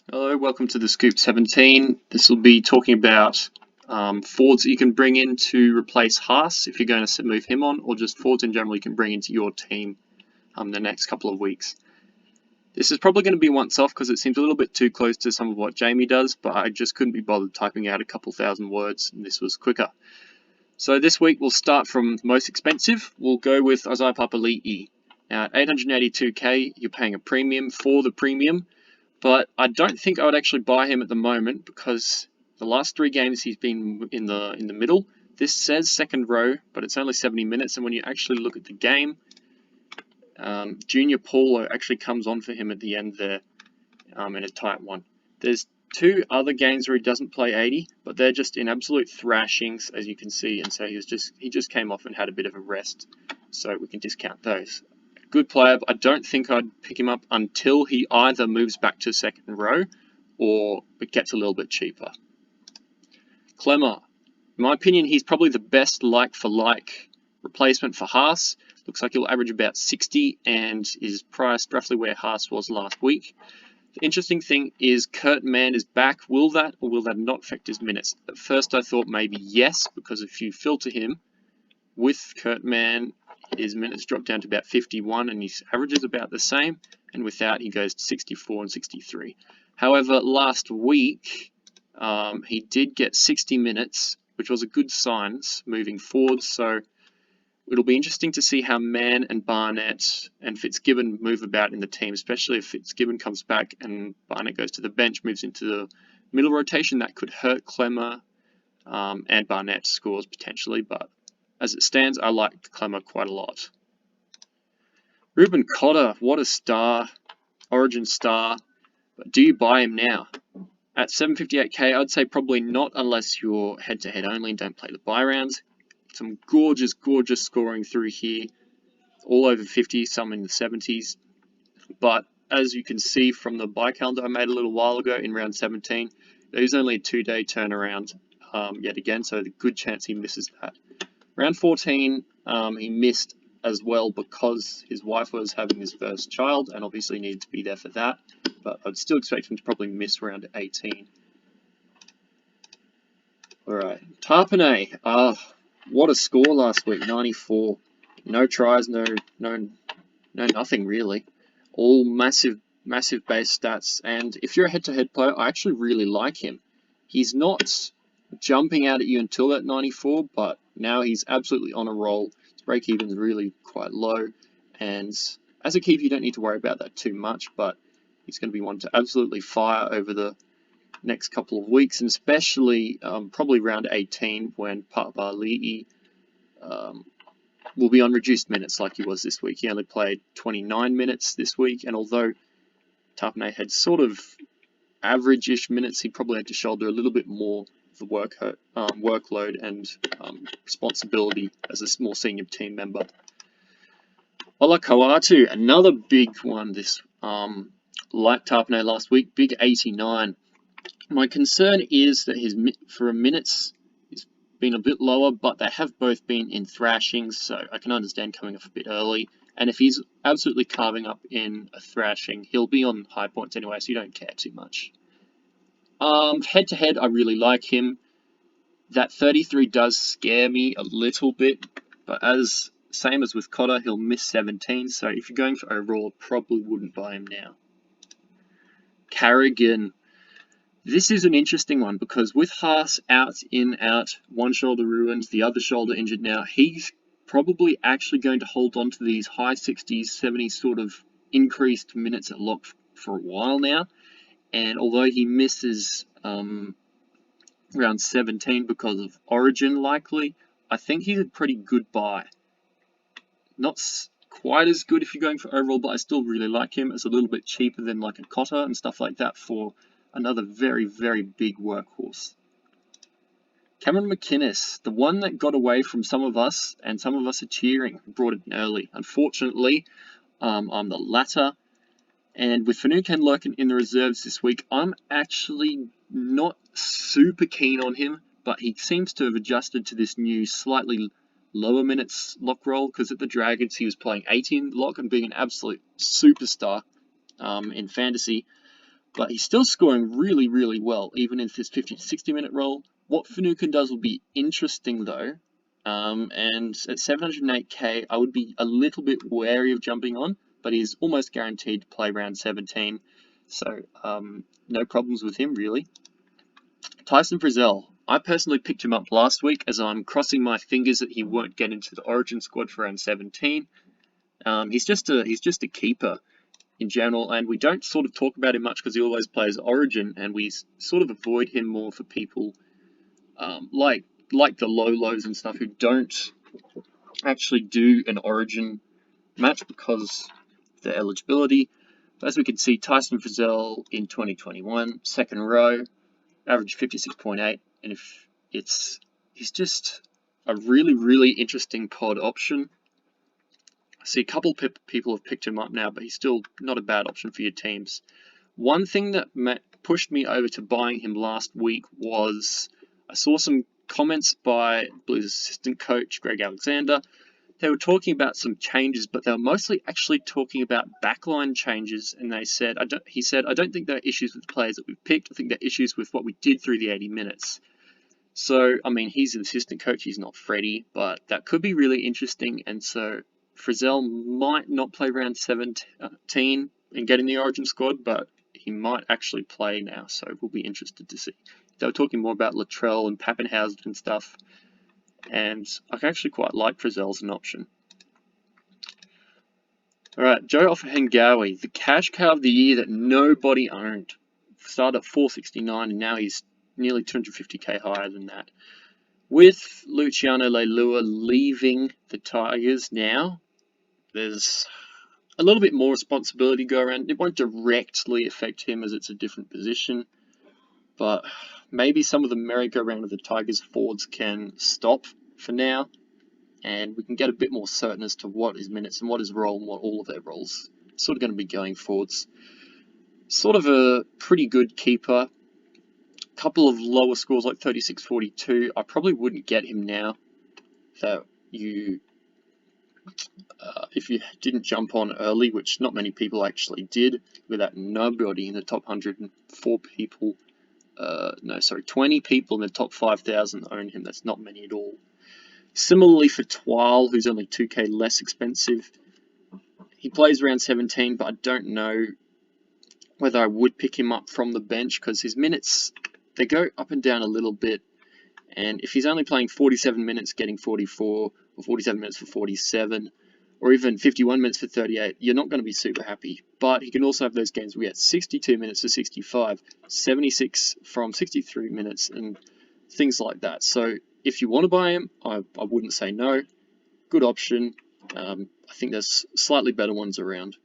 Hello, welcome to the Scoop 17. This will be talking about forwards that you can bring in to replace Haas if you're going to move him on, or just forwards in general you can bring into your team the next couple of weeks. This is probably going to be once off because it seems a little bit too close to some of what Jamie does, but I just couldn't be bothered typing out a couple thousand words, and this was quicker. So this week we'll start from most expensive. We'll go with Isaiah Papali'i. Now at 882k, you're paying a premium for the premium. But I don't think I would actually buy him at the moment because the last 3 games he's been in the middle. This says second row, but it's only 70 minutes. And when you actually look at the game, Junior Paulo actually comes on for him at the end there in a tight one. There's 2 other games where he doesn't play 80, but they're just in absolute thrashings, as you can see. And so he just came off and had a bit of a rest, so we can discount those. Good player, but I don't think I'd pick him up until he either moves back to second row or it gets a little bit cheaper. Clemmer, in my opinion, he's probably the best like-for-like replacement for Haas. Looks like he'll average about 60 and is priced roughly where Haas was last week. The interesting thing is Kurt Mann is back. Will that or will that not affect his minutes? At first I thought maybe yes, because if you filter him with Kurt Mann, his minutes drop down to about 51 and his average is about the same, and without he goes to 64 and 63. However, last week he did get 60 minutes, which was a good sign moving forward, so it'll be interesting to see how Mann and Barnett and Fitzgibbon move about in the team, especially if Fitzgibbon comes back and Barnett goes to the bench, moves into the middle rotation. That could hurt Clemmer and Barnett's scores potentially, but as it stands, I like Clemmer quite a lot. Ruben Cotter, what a star, Origin star, but do you buy him now? At 758k, I'd say probably not unless you're head-to-head only and don't play the buy rounds. Some gorgeous scoring through here, all over 50, some in the 70s. But as you can see from the buy calendar I made a little while ago in round 17, there's only a 2-day turnaround yet again, so the good chance he misses that. Round 14, he missed as well because his wife was having his first child and obviously needed to be there for that. But I'd still expect him to probably miss round 18. Alright, Tarpanay. What a score last week, 94. No tries, no nothing really. All massive base stats. And if you're a head-to-head player, I actually really like him. He's not jumping out at you until that 94, but now he's absolutely on a roll. His break-even's really quite low, and as a keeper you don't need to worry about that too much, but he's going to be one to absolutely fire over the next couple of weeks, and especially probably round 18 when Papali'i will be on reduced minutes like he was this week. He only played 29 minutes this week, and although Tarpanay had sort of average-ish minutes, he probably had to shoulder a little bit more the workload and responsibility as a more senior team member. Ola Kawatu, another big one this like Tarpanay last week, big 89. My concern is that his for minutes has been a bit lower, but they have both been in thrashings, so I can understand coming off a bit early. And if he's absolutely carving up in a thrashing, he'll be on high points anyway, so you don't care too much. Head-to-head, I really like him. That 33 does scare me a little bit, but same as with Cotter, he'll miss 17, so if you're going for overall, probably wouldn't buy him now. Carrigan. This is an interesting one because with Haas out, one shoulder ruined, the other shoulder injured now, he's probably actually going to hold on to these high 60s, 70s sort of increased minutes at lock for a while now. And although he misses round 17 because of Origin likely, I think he's a pretty good buy. Not quite as good if you're going for overall, but I still really like him. It's a little bit cheaper than like a Cotter and stuff like that for another very big workhorse. Cameron McInnes, the one that got away from some of us, and some of us are cheering, brought it in early. Unfortunately, I'm the latter. And with Finucane lurking in the reserves this week, I'm actually not super keen on him, but he seems to have adjusted to this new slightly lower minutes lock roll, because at the Dragons he was playing 18 lock and being an absolute superstar in fantasy. but he's still scoring really, really well, even in this 50 to 60 minute role. What Finucane does will be interesting though, and at 708k, I would be a little bit wary of jumping on, but he's almost guaranteed to play round 17, so no problems with him really. Tyson Frizzell. I personally picked him up last week as I'm crossing my fingers that he won't get into the Origin squad for round 17. He's just a keeper in general, and we don't sort of talk about him much because he always plays Origin, and we sort of avoid him more for people like the lows and stuff who don't actually do an Origin match because of their eligibility. But as we can see, Tyson Frizzell in 2021, second row, average 56.8, and he's just a really, really interesting pod option. I see a couple of people have picked him up now, but he's still not a bad option for your teams. One thing that pushed me over to buying him last week was I saw some comments by Blues assistant coach Greg Alexander. They were talking about some changes, but they were mostly actually talking about backline changes. And he said, I don't think there are issues with the players that we've picked. I think there are issues with what we did through the 80 minutes. So, I mean, he's an assistant coach. He's not Freddie, but that could be really interesting. And so Frizzell might not play round 17 and get in the Origin squad, but he might actually play now. So we'll be interested to see. They were talking more about Latrell and Pappenhausen and stuff. And I actually quite like Frizzell as an option. Alright, Joe Offahengawi, the cash cow of the year that nobody owned. Started at 469 and now he's nearly 250k higher than that. With Luciano Leilua leaving the Tigers now, there's a little bit more responsibility to go around. It won't directly affect him as it's a different position, but maybe some of the merry-go-round of the Tigers forwards can stop for now, and we can get a bit more certain as to what his minutes and what his role and what all of their roles are sort of going to be going forwards. Sort of a pretty good keeper. Couple of lower scores like 36-42. I probably wouldn't get him now. That if you didn't jump on early, which not many people actually did, with that nobody in the top 104 people. 20 people in the top 5,000 own him. That's not many at all. Similarly for Twal, who's only 2k less expensive. He plays around 17, but I don't know whether I would pick him up from the bench because his minutes, they go up and down a little bit. And if he's only playing 47 minutes, getting 44, or 47 minutes for 47, or even 51 minutes for 38, you're not going to be super happy. But he can also have those games where we get 62 minutes for 65, 76 from 63 minutes, and things like that. So if you want to buy him, I wouldn't say no. Good option. I think there's slightly better ones around.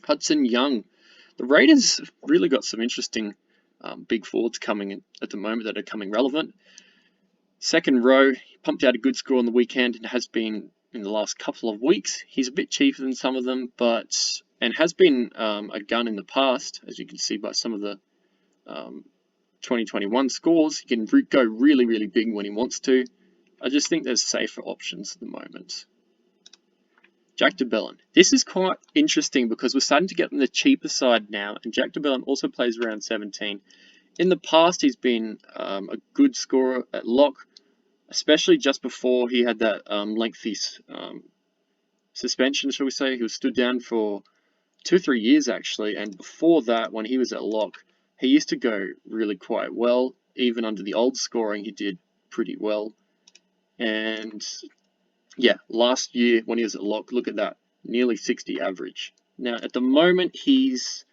Hudson Young. The Raiders have really got some interesting big forwards coming in at the moment that are coming relevant. Second row, he pumped out a good score on the weekend and has been in the last couple of weeks. He's a bit cheaper than some of them, and has been a gun in the past, as you can see by some of the 2021 scores. He can go really, really big when he wants to. I just think there's safer options at the moment. Jack de Belin. This is quite interesting because we're starting to get on the cheaper side now, and Jack de Belin also plays around 17. In the past, he's been a good scorer at lock, especially just before he had that lengthy suspension, shall we say. He was stood down for 2-3 years actually, and before that, when he was at lock, he used to go really quite well. Even under the old scoring, he did pretty well. And yeah, last year when he was at lock, look at that, nearly 60 average. Now at the moment he's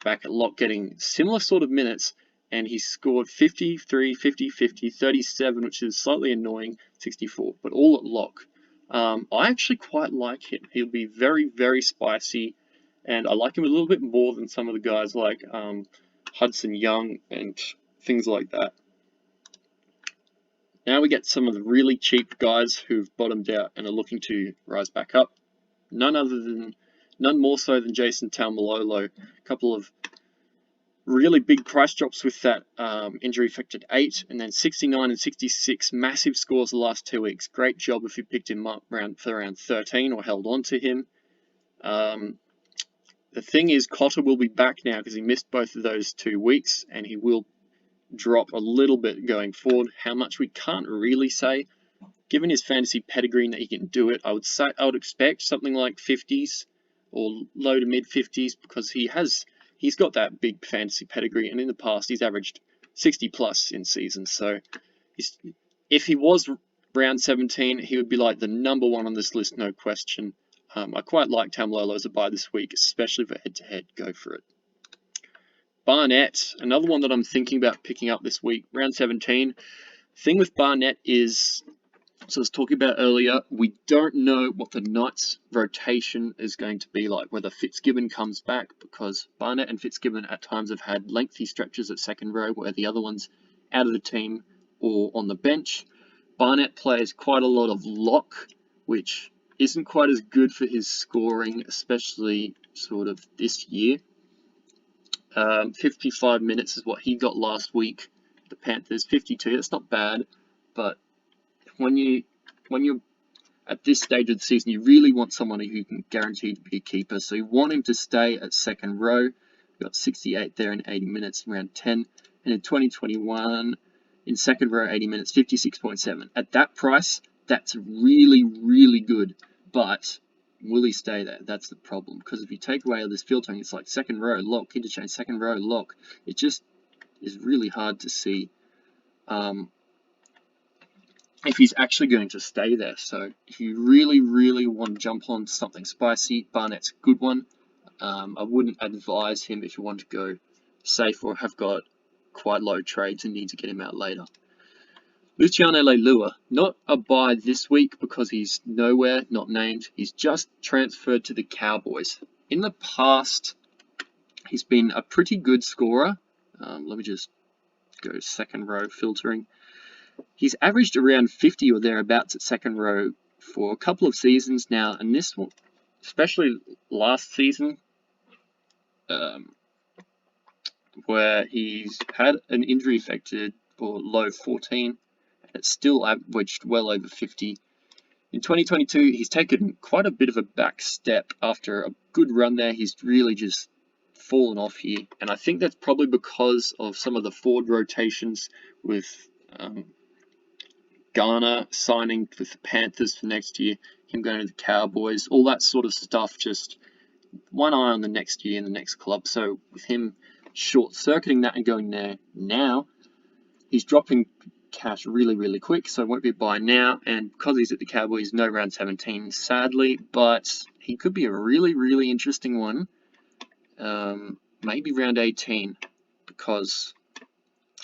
back at lock getting similar sort of minutes, and he scored 53, 50, 50, 37, which is slightly annoying, 64, but all at lock. I actually quite like him. He'll be very, very spicy, and I like him a little bit more than some of the guys like Hudson Young and things like that. Now we get some of the really cheap guys who've bottomed out and are looking to rise back up. None more so than Jason Taumalolo. A couple of really big price drops with that injury affected 8, and then 69 and 66 massive scores the last 2 weeks. Great job if you picked him up for around 13 or held on to him. The thing is, Cotter will be back now because he missed both of those 2 weeks, and he will drop a little bit going forward. How much we can't really say. Given his fantasy pedigree and that he can do it, I would expect something like 50s or low to mid 50s because he's got that big fantasy pedigree, and in the past he's averaged 60 plus in seasons. So if he was round 17, he would be like the number one on this list, no question. I quite like Tamalolo as a buy this week, especially for head-to-head. Go for it. Barnett, another one that I'm thinking about picking up this week, round 17. Thing with Barnett is, so I was talking about earlier, we don't know what the Knights' rotation is going to be like, whether Fitzgibbon comes back, because Barnett and Fitzgibbon at times have had lengthy stretches at second row where the other one's out of the team or on the bench. Barnett plays quite a lot of lock, which isn't quite as good for his scoring, especially sort of this year. 55 minutes is what he got last week. The Panthers 52. That's not bad, but when you're at this stage of the season, you really want someone who can guarantee to be a keeper. So you want him to stay at second row. We've got 68 there in 80 minutes, around 10, and in 2021. In second row, 80 minutes, 56.7. At that price, that's really, really good. But will he stay there? That's the problem. Because if you take away all this filtering, it's like second row, lock, interchange, second row, lock. It just is really hard to see if he's actually going to stay there. So if you really, really want to jump on something spicy, Barnett's a good one. I wouldn't advise him if you want to go safe or have got quite low trades and need to get him out later. Luciano Leilua, not a buy this week because he's nowhere, not named. He's just transferred to the Cowboys. In the past, he's been a pretty good scorer. Let me just go second row filtering. He's averaged around 50 or thereabouts at second row for a couple of seasons now, and this one, especially last season, where he's had an injury affected or low 14, and it's still averaged well over 50. In 2022, he's taken quite a bit of a back step after a good run there. He's really just fallen off here, and I think that's probably because of some of the forward rotations with Garner signing with the Panthers for next year, him going to the Cowboys, all that sort of stuff. Just one eye on the next year and the next club. So with him short-circuiting that and going there now, he's dropping cash really, really quick, so it won't be a buy now. And because he's at the Cowboys, no round 17, sadly, but he could be a really, really interesting one. Maybe round 18, because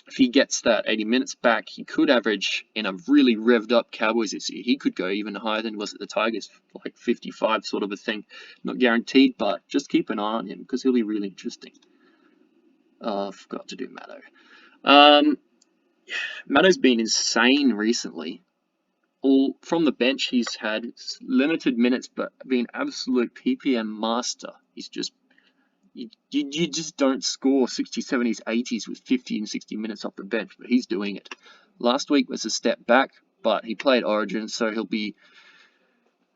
if he gets that 80 minutes back, he could average in a really revved up Cowboys this year. He could go even higher than was at the Tigers, like 55 sort of a thing. Not guaranteed, but just keep an eye on him because he'll be really interesting. I forgot to do Matto. Matto's been insane recently. All from the bench, he's had limited minutes, but been absolute PPM master. He's just you just don't score 60s, 70s, 80s with 50 and 60 minutes off the bench, but he's doing it. Last week was a step back, but he played Origin, so he'll be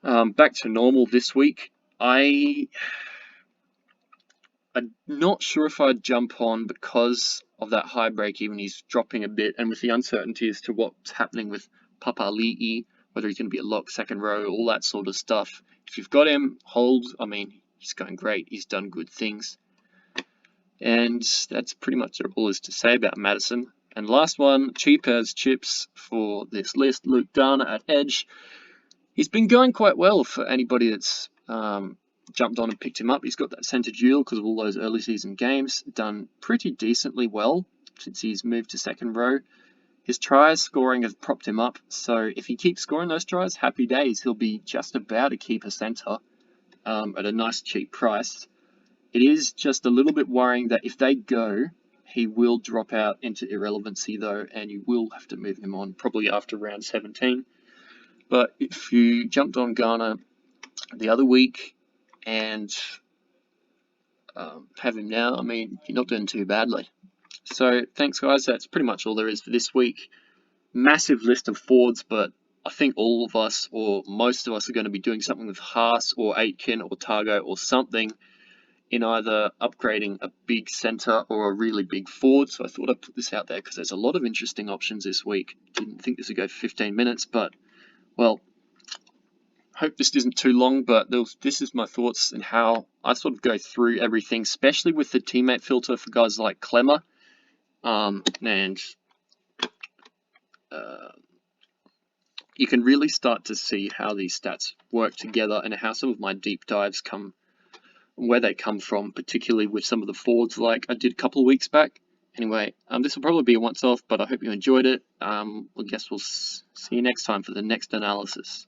back to normal this week. I'm not sure if I'd jump on because of that high break even. He's dropping a bit, and with the uncertainty as to what's happening with Papali'i, whether he's going to be a lock, second row, all that sort of stuff. If you've got him, hold. I mean, he's going great. He's done good things. And that's pretty much all there is to say about Madison. And last one, cheap as chips for this list, Luke Garner at Edge. He's been going quite well for anybody that's jumped on and picked him up. He's got that centre duel because of all those early season games. Done pretty decently well since he's moved to second row. His tries scoring has propped him up. So if he keeps scoring those tries, happy days. He'll be just about a keeper centre at a nice cheap price. It is just a little bit worrying that if they go, he will drop out into irrelevancy though, and you will have to move him on probably after round 17. But if you jumped on Garner the other week and have him now, I mean, you're not doing too badly. So thanks guys, that's pretty much all there is for this week. Massive list of forwards, but I think all of us or most of us are going to be doing something with Haas or Aitken or Targo or something in either upgrading a big centre or a really big forward. So I thought I'd put this out there because there's a lot of interesting options this week. Didn't think this would go for 15 minutes, but, well, hope this isn't too long, but this is my thoughts and how I sort of go through everything, especially with the teammate filter for guys like Clemmer. And you can really start to see how these stats work together and how some of my deep dives where they come from, particularly with some of the forwards like I did a couple of weeks back. Anyway, this will probably be a once-off, but I hope you enjoyed it. I guess we'll see you next time for the next analysis.